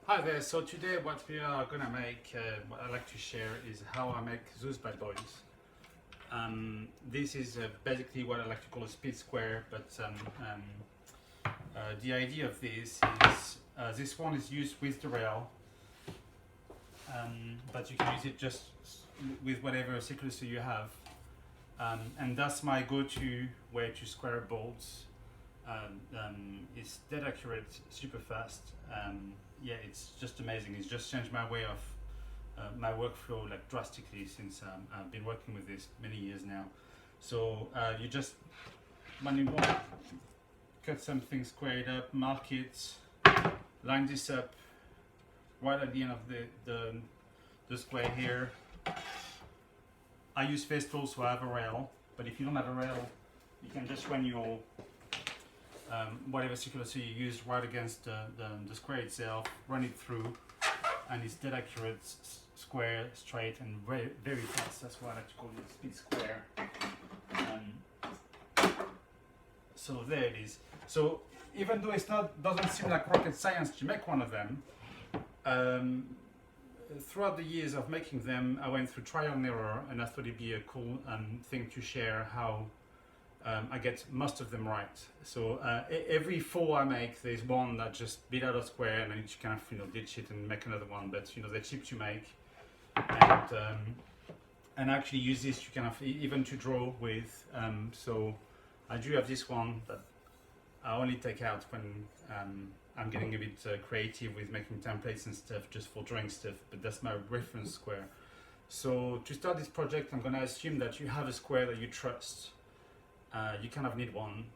Hi there, so today what we are gonna make, what I like to share is how I make those bad boys. This is basically what I like to call a speed square, but the idea of this is this one is used with the rail, but you can use it just with whatever security you have. And that's my go-to way to square bolts. It's dead accurate, super fast. Yeah, it's just amazing. It's just changed my way of my workflow like drastically since I've been working with this many years now. So you just, when you want to cut something, square it up, mark it, line this up right at the end of the square here. I use face tools, so I have a rail, but if you don't have a rail, you can just run your whatever circularity you use right against the square itself, run it through, and it's dead accurate, square, straight, and very, very fast. That's why I like to call it a speed square. So there it is. So even though doesn't seem like rocket science to make one of them, throughout the years of making them, I went through trial and error, and I thought it'd be a cool thing to share how I get most of them right. So every 4 I make, there's one that just beat out of square, and I need to kind of ditch it and make another one. But they're cheap to make, and I actually use this to kind of even to draw with. So I do have this one that I only take out when I'm getting a bit creative with making templates and stuff, just for drawing stuff. But that's my reference square. So to start this project, I'm going to assume that you have a square that you trust. You kind of need one,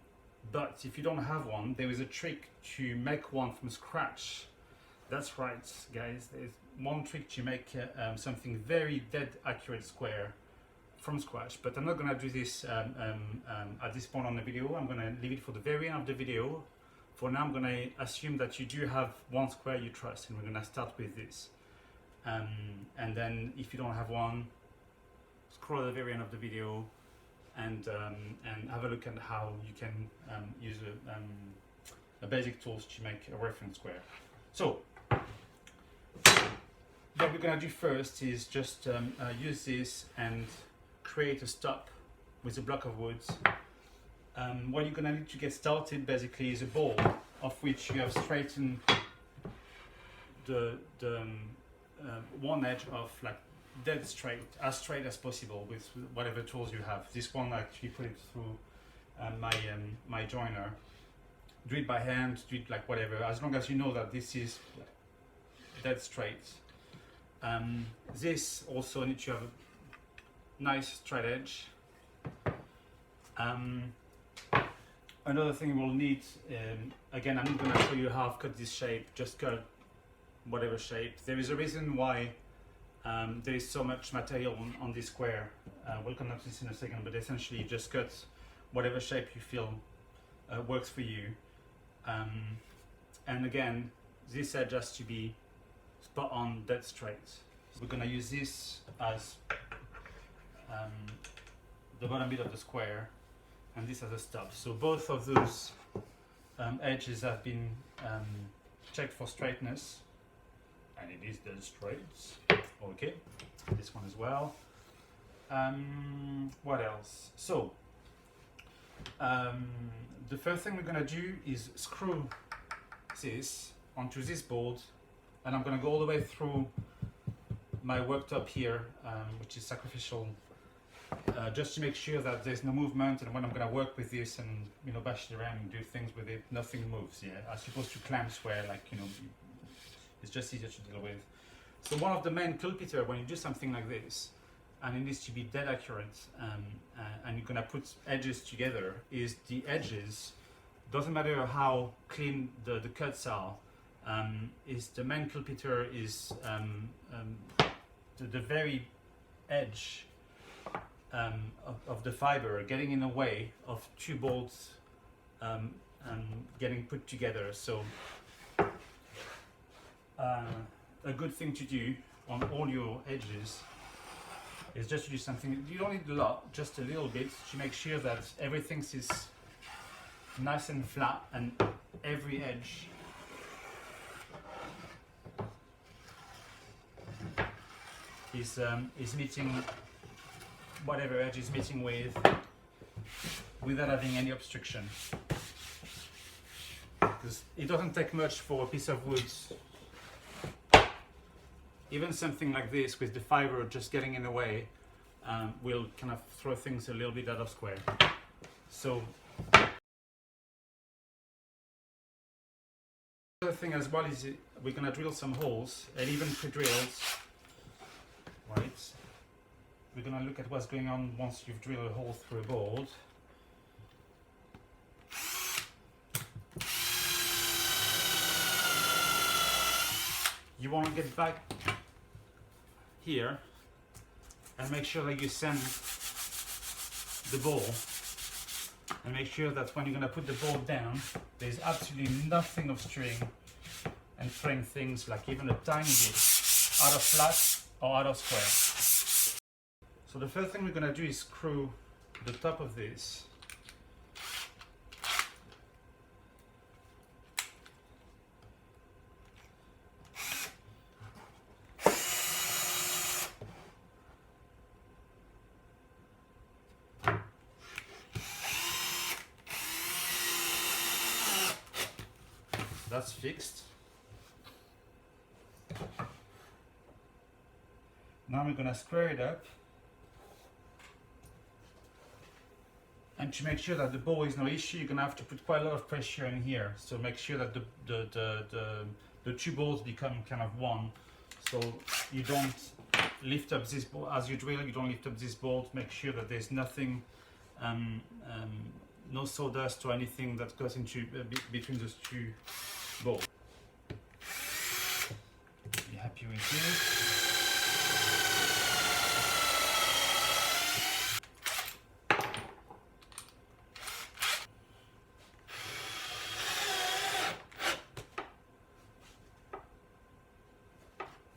but if you don't have one, there is a trick to make one from scratch. That's right, guys. There's one trick to make something very dead accurate square from scratch, but I'm not going to do this at this point on the video. I'm going to leave it for the very end of the video. For now, I'm going to assume that you do have one square you trust, and we're going to start with this. And then if you don't have one, scroll at the very end of the video and have a look at how you can use a basic tools to make a reference square. So what we're going to do first is just use this and create a stop with a block of wood. What you're going to need to get started basically is a ball of which you have straightened the one edge of like dead straight as possible with whatever tools you have. This one I actually put it through my joiner. Do it by hand, do it like whatever, as long as you know that this is dead straight. This also needs to have a nice straight edge. Another thing we'll need, again, I'm not going to show you how I've cut this shape, just cut whatever shape. There is a reason why there is so much material on this square. We'll come up to this in a second, but essentially just cut whatever shape you feel works for you. And again, this edge has to be spot on, dead straight. We're going to use this as the bottom bit of the square, and this as a stop. So both of those edges have been checked for straightness, and it is dead straight. Okay, this one as well. What else? So the first thing we're going to do is screw this onto this board, and I'm going to go all the way through my worktop here, which is sacrificial, just to make sure that there's no movement, and when I'm going to work with this and bash it around and do things with it, nothing moves. Yeah, as opposed to clamps where it's just easier to deal with. So one of the main culpriters when you do something like this, and it needs to be dead accurate, and you're gonna put edges together, is the edges, doesn't matter how clean the cuts are, is the main culprit is the very edge of the fiber getting in the way of 2 bolts getting put together. So a good thing to do on all your edges is just to do something, you don't need a lot, just a little bit, to make sure that everything is nice and flat and every edge is meeting whatever edge is meeting with without having any obstruction. Because it doesn't take much for a piece of wood, even something like this with the fiber just getting in the way will kind of throw things a little bit out of square. So the other thing as well is we're going to drill some holes, and even pre-drilled, right? We're going to look at what's going on once you've drilled a hole through a board. You want to get back here and make sure that you send the ball, and make sure that when you're going to put the ball down, there's absolutely nothing obstruting and throwing things like even a tiny bit out of flat or out of square. So the first thing we're going to do is screw the top of this. That's fixed. Now we're going to square it up, and to make sure that the ball is no issue, you're going to have to put quite a lot of pressure in here. So make sure that the two balls become kind of one. So you don't lift up this ball as you drill. You don't lift up this ball. Make sure that there's nothing, no sawdust or anything that goes into between those two balls. Be happy with this.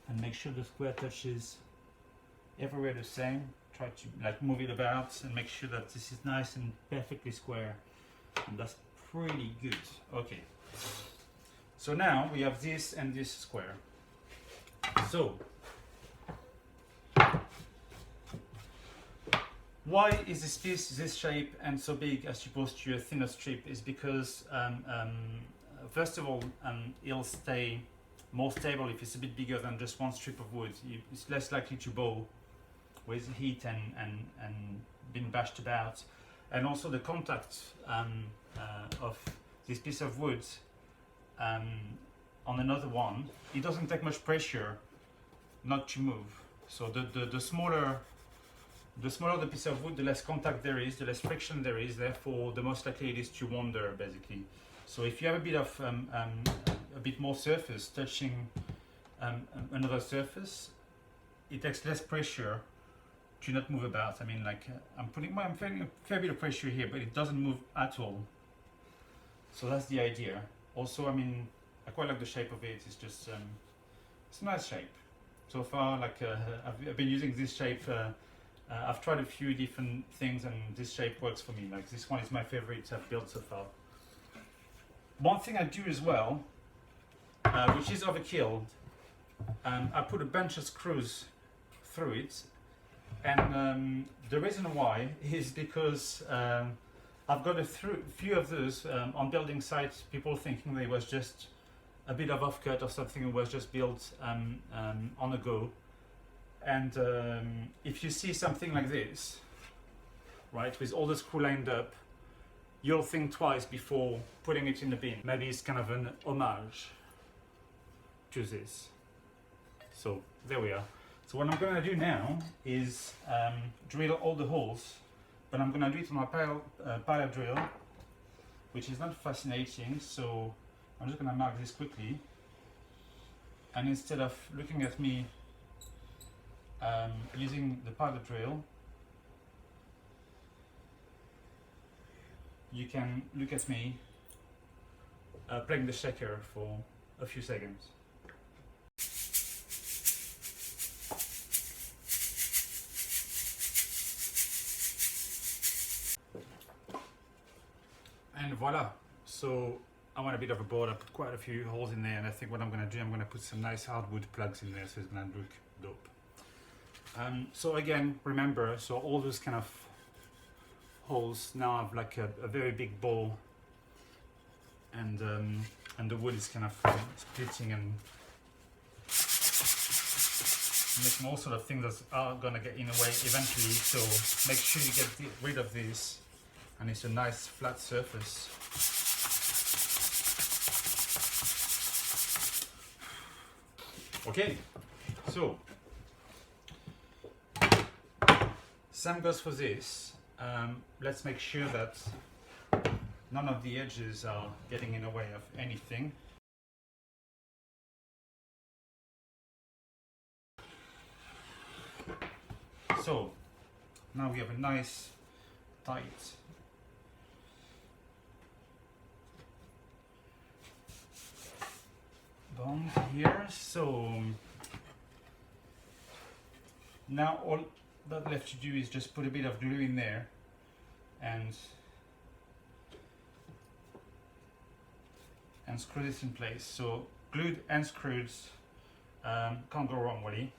And make sure the square touches everywhere the same. Try to like move it about and make sure that this is nice and perfectly square. And that's pretty good. Okay. So now we have this and this square. So why is this piece this shape and so big as opposed to a thinner strip? Is because first of all, it'll stay more stable if it's a bit bigger than just one strip of wood. It's less likely to bow with heat and being bashed about. And also the contact of this piece of wood on another one, it doesn't take much pressure not to move. So the smaller the piece of wood, the less contact there is, the less friction there is, therefore the most likely it is to wander basically. So if you have a bit of a bit more surface touching another surface, it takes less pressure to not move about. I mean, like I'm feeling a fair bit of pressure here, but it doesn't move at all. So that's the idea. Also, I mean, I quite like the shape of it. It's just it's a nice shape. So far, like I've been using this shape. I've tried a few different things, and this shape works for me. Like this one is my favorite I've built so far. One thing I do as well, which is overkill, I put a bunch of screws through it, and the reason why is because I've got a few of those on building sites, people thinking there was just a bit of offcut or something that was just built on the go. And if you see something like this, right, with all the screw lined up, you'll think twice before putting it in the bin. Maybe it's kind of an homage to this. So there we are. So what I'm going to do now is drill all the holes, but I'm going to do it on my pilot drill, which is not fascinating. So I'm just going to mark this quickly, and instead of looking at me using the pilot drill, you can look at me playing the shaker for a few seconds. And voila! So I want a bit of a board. I put quite a few holes in there, and I think what I'm going to do, I'm going to put some nice hardwood plugs in there, so it's going to look dope. So again, remember, so all those kind of holes now have like a very big ball, and the wood is kind of splitting and making all sort of things that are gonna get in the way eventually. So make sure you get rid of this, and it's a nice flat surface. Okay, so same goes for this. Let's make sure that none of the edges are getting in the way of anything. So now we have a nice tight bond here. So now all that left to do is just put a bit of glue in there and screw this in place. So glued and screwed, can't go wrong really.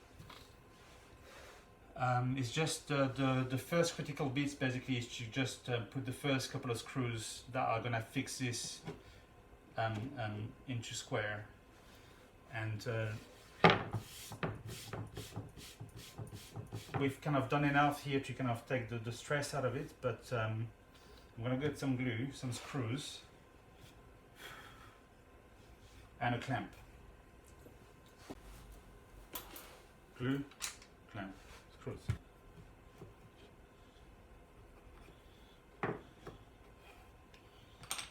It's just the first critical bits basically is to just put the first couple of screws that are gonna fix this into square, and we've kind of done enough here to kind of take the stress out of it, but I'm gonna get some glue, some screws, and a clamp. Glue, clamp, screws.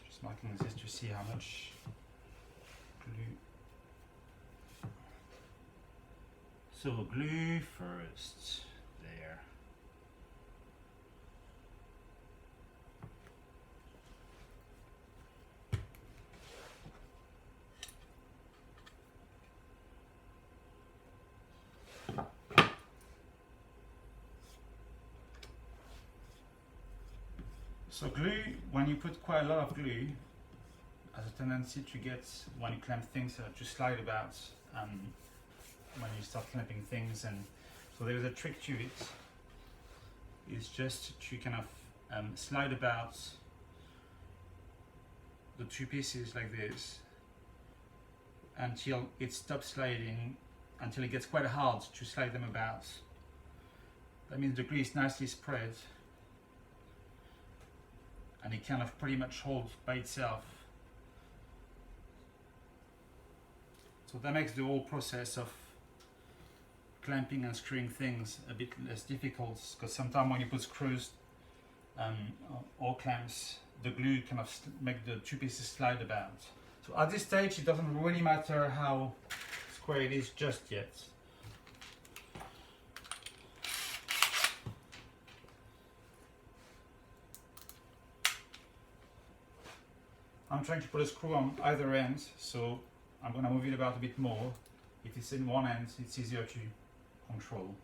Just marking this to see how much glue. So glue first, there. So glue, when you put quite a lot of glue, has a tendency to get, when you clamp things, to slide about when you start clamping things. And so there is a trick to it. It's just to kind of slide about the two pieces like this until it stops sliding, until it gets quite hard to slide them about. That means the glue is nicely spread and it kind of pretty much holds by itself. So that makes the whole process of clamping and screwing things a bit less difficult, because sometimes when you put screws or clamps, the glue kind of make the two pieces slide about. So at this stage it doesn't really matter how square it is just yet. I'm trying to put a screw on either end, so I'm going to move it about a bit more. If it's in one end, it's easier to control.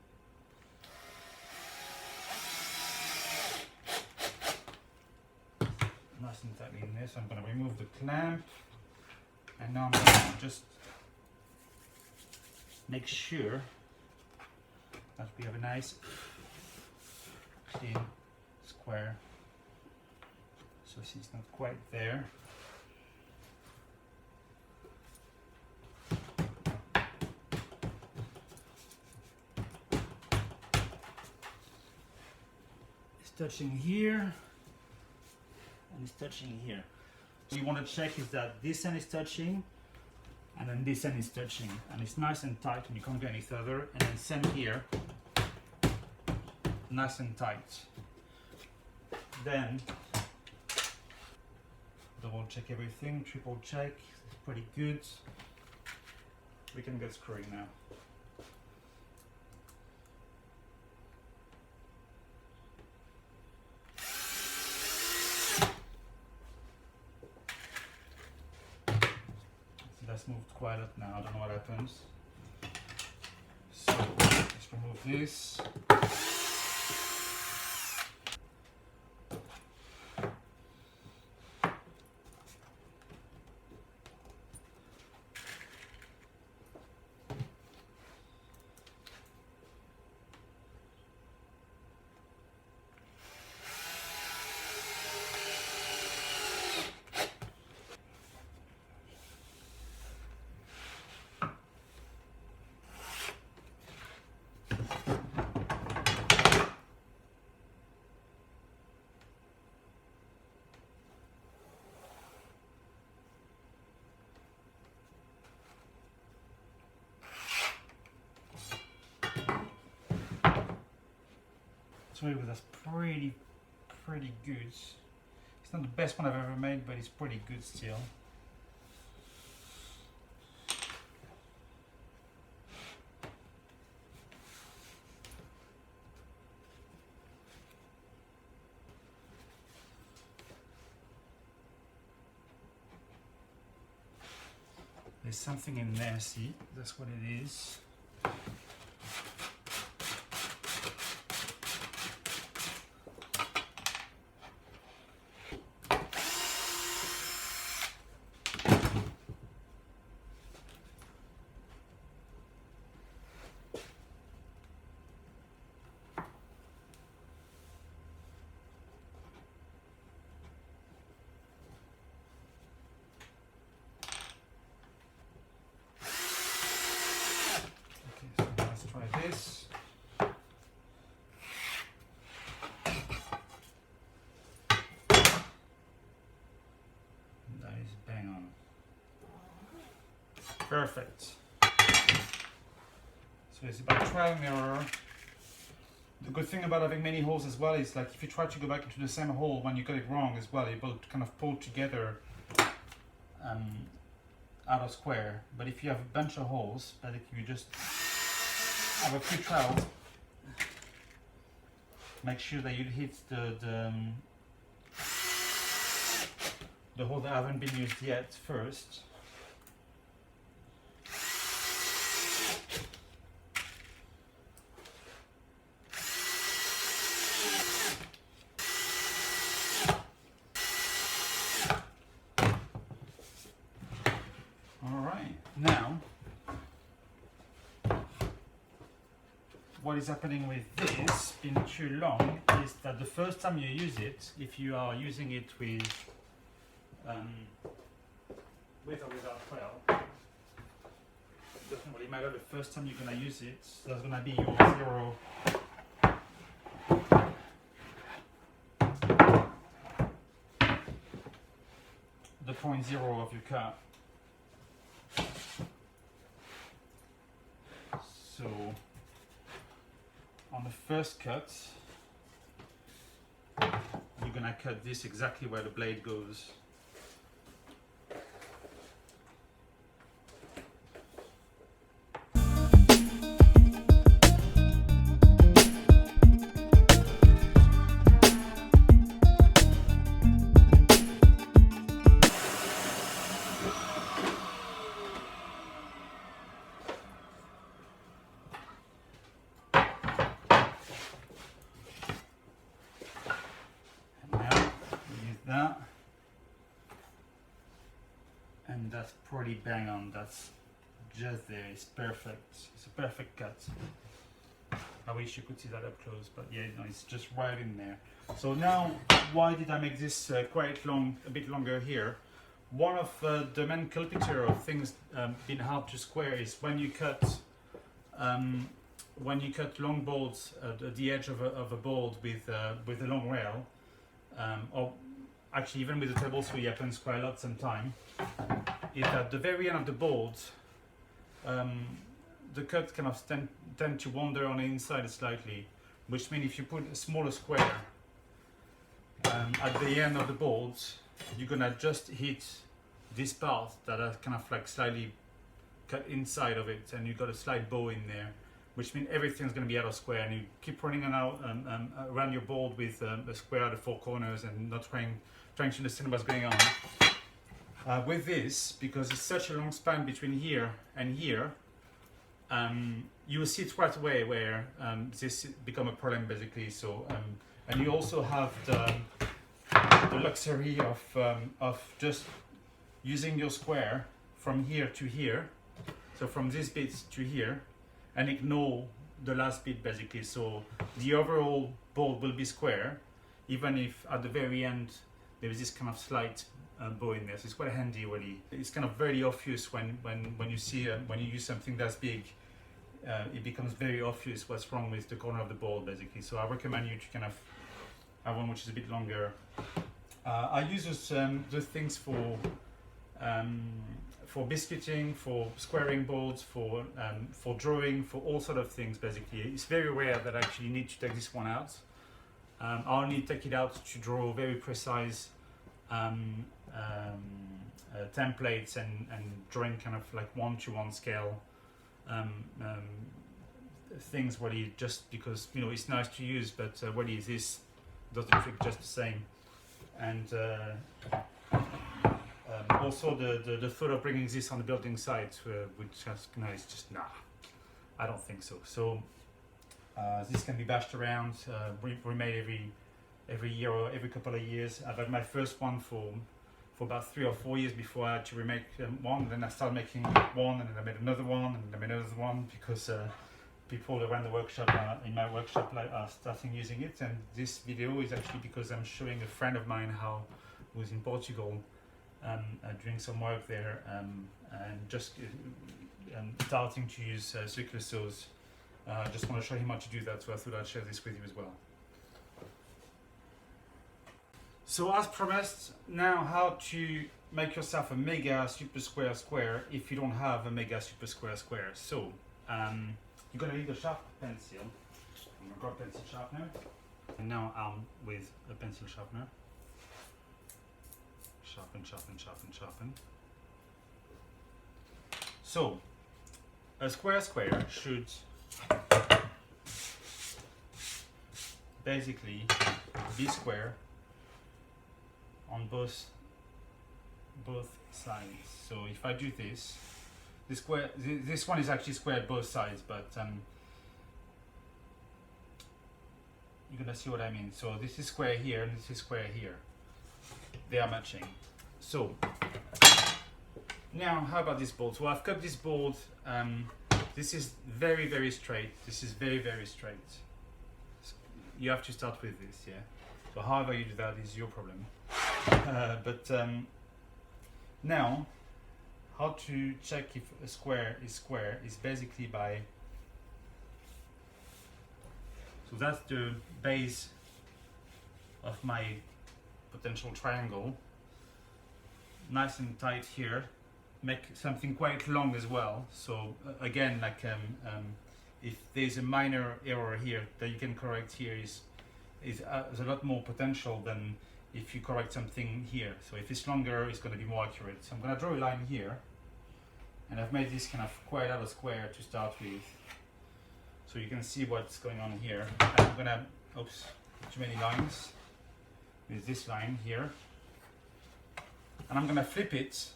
Nice and tightly in there, so I'm going to remove the clamp, and now I'm going to just make sure that we have a nice clean square. So see, it's not quite there. Touching here and it's touching here. What you want to check is that this end is touching and then this end is touching, and it's nice and tight and you can't go any further, and then same here, nice and tight. Then double check everything, triple check, it's pretty good. We can get screwing now. That's moved quite a lot now, I don't know what happens. So let's remove this. So that's pretty good. It's not the best one I've ever made, but it's pretty good still. There's something in there, see? That's what it is. This. That is bang on. Perfect. So it's about trial and error. The good thing about having many holes as well is like if you try to go back into the same hole when you got it wrong as well, it will kind of pull together out of square. But if you have a bunch of holes, basically you just have a few trials. Make sure that you hit the hole that haven't been used yet first. All right, now what is happening with this being too long is that the first time you use it, if you are using it with or without foil, it doesn't really matter. The first time you're going to use it, that's going to be your zero. The 0.0 of your cut. So on the first cut, you're gonna cut this exactly where the blade goes. That, and that's pretty bang on. That's just there. It's perfect. It's a perfect cut. I wish you could see that up close, but yeah, no, it's just right in there. So now, why did I make this quite long, a bit longer here? One of the main culprit of things being hard to square is when you cut long bolts at the edge of a bolt with a long rail, or actually even with the table saw, it happens quite a lot sometimes, is at the very end of the bolt, the cut kind of tend to wander on the inside slightly, which means if you put a smaller square at the end of the bolt, you're gonna just hit this part that are kind of like slightly cut inside of it, and you've got a slight bow in there, which means everything's going to be out of square, and you keep running around your board with a square at the four corners and not trying to understand what's going on. With this, because it's such a long span between here and here, you will see it right away where this become a problem basically. So, and you also have the luxury of just using your square from here to here, so from this bit to here, and ignore the last bit basically. So the overall board will be square, even if at the very end there is this kind of slight bow in there. So it's quite handy really. It's kind of very obvious when you see when you use something that's big, it becomes very obvious what's wrong with the corner of the board basically. So I recommend you to kind of have one which is a bit longer. I use those things for biscuiting, for squaring boards, for drawing, for all sort of things basically. It's very rare that I actually need to take this one out. I only take it out to draw very precise templates and drawing kind of like 1-to-1 scale things really, just because it's nice to use, but really this does the trick just the same. And also the thought of bringing this on the building site, which has is just I don't think so. So this can be bashed around, remade every year or every couple of years. I've had my first one for about 3 or 4 years before I had to remake one. Then I started making one, and then I made another one, and then I made another one, because people around the workshop in my workshop are starting using it. And this video is actually because I'm showing a friend of mine who's in Portugal, doing some work there, and just starting to use circular saws. I just want to show him how to do that, so I thought I'd share this with you as well. So as promised, now how to make yourself a mega super square square if you don't have a mega super square square. So you're going to need a sharp pencil. I'm going to grab a pencil sharpener, and now armed with a pencil sharpener. Sharpen, sharpen, sharpen, sharpen. So a square should basically be square on both sides. So if I do this one is actually square both sides, but you're gonna see what I mean. So this is square here and this is square here. They are matching. So now how about this board? So I've cut this board. This is very, very straight. This is very, very straight. You have to start with this, yeah. So however you do that is your problem. But now, how to check if a square is basically by, so that's the base of my potential triangle, nice and tight here. Make something quite long as well. So again, like if there's a minor error here that you can correct here, is a lot more potential than if you correct something here. So if it's longer, it's going to be more accurate. So I'm going to draw a line here, and I've made this kind of quite out of square to start with, so you can see what's going on here. And I'm going to, oops, too many lines. There's this line here, and I'm going to flip it.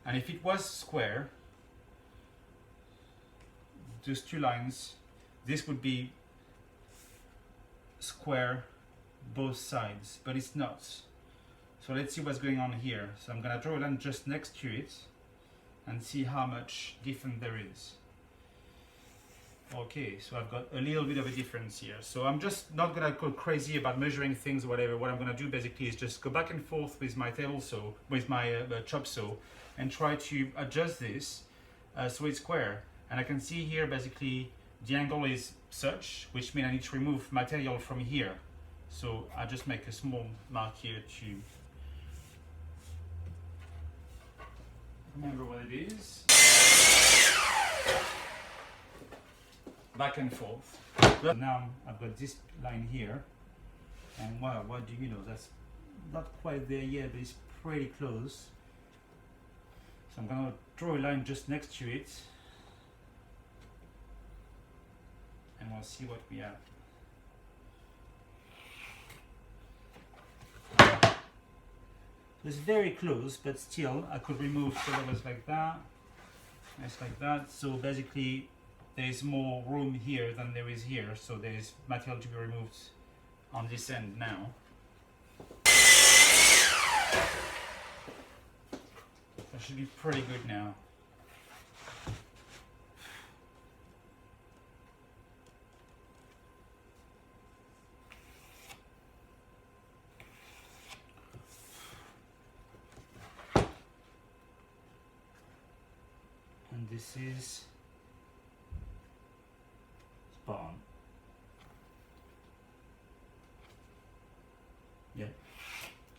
And if it was square, those two lines, this would be square both sides, but it's not. So let's see what's going on here. So I'm gonna draw a line just next to it and see how much difference there is. Okay, so I've got a little bit of a difference here. So I'm just not gonna go crazy about measuring things or whatever. What I'm gonna do basically is just go back and forth with my table saw, with my chop saw, and try to adjust this so it's square. And I can see here basically the angle is such, which means I need to remove material from here. So I just make a small mark here to remember what it is. Back and forth. Now I've got this line here, and wow, what do you know? That's not quite there yet, but it's pretty close. So I'm gonna draw a line just next to it, and we'll see what we have. It's very close, but still I could remove whatever's like that. It's like that. So basically there's more room here than there is here, so there's material to be removed on this end now. That should be pretty good now. And this is spot on. Yeah,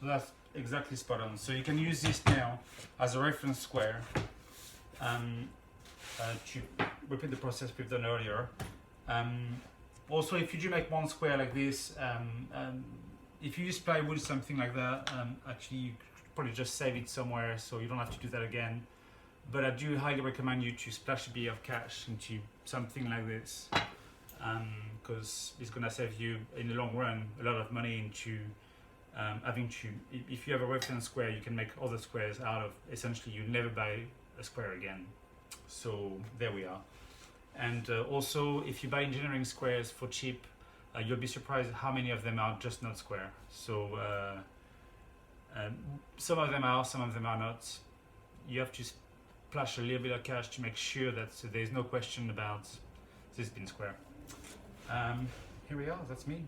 so that's exactly spot on. So you can use this now as a reference square to repeat the process we've done earlier. Also, if you do make one square like this, if you use plywood, something like that, actually you could probably just save it somewhere so you don't have to do that again. But I do highly recommend you to splash a bit of cash into something like this, because it's gonna save you in the long run a lot of money into having to. If you have a reference square, you can make other squares out of. Essentially, you never buy a square again. So there we are. And also, if you buy engineering squares for cheap, you'll be surprised how many of them are just not square. So some of them are, some of them are not. You have to splash a little bit of cash to make sure that there's no question about this being square. Here we are, that's me.